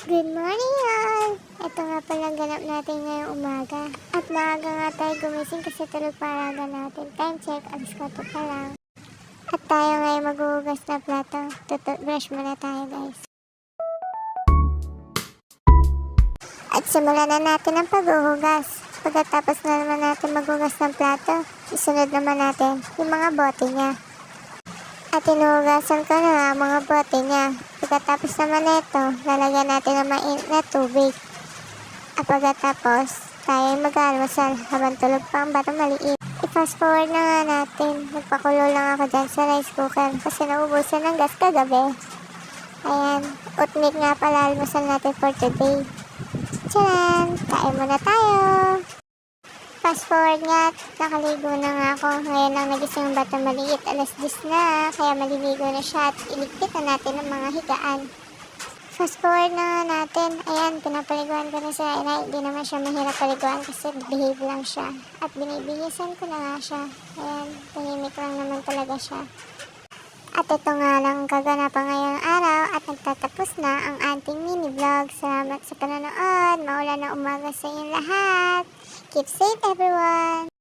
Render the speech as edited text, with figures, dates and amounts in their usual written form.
Good morning all! Ito nga pala ganap natin ngayong umaga. At maaga nga tayo gumising kasi tulog paraga natin. Time check, alas 4 pa lang. At tayo ngayon maghuhugas na plato. Brush muna tayo guys. At simulan na natin ang paghuhugas. Pagkatapos na naman natin maghugas ng plato, isunod naman natin yung mga bote niya. At inuhugasan ko na ang mga bote niya. Pagkatapos naman ito, lalagyan natin ng mainit na tubig. At pagkatapos, tayo ay mag-almusal habang tulog pa ang batang maliit. I-fast forward na nga natin. Nagpakulo lang ako dyan sa rice cooker kasi naubusan ng gas kagabi. Ayan, oatmeal nga pala almusal natin for today. Tcharan! Kain muna tayo! Fast forward nga, nakaligo na nga ako. Ngayon lang nagising ang batang maliit, alas 10 na, kaya maliligo na siya at iligpit na natin ang mga higaan. Fast forward na nga natin, ayan, pinapaliguan ko na siya. Hindi naman siya mahirap paliguan kasi behave lang siya. At binibihisan ko na nga siya. Ayan, tahimik lang naman talaga siya. At ito nga lang kaganapan ngayong araw at nagtatapos na ang ating mini vlog. Salamat sa panonood, maulan na umaga sa inyong lahat. Keep safe everyone!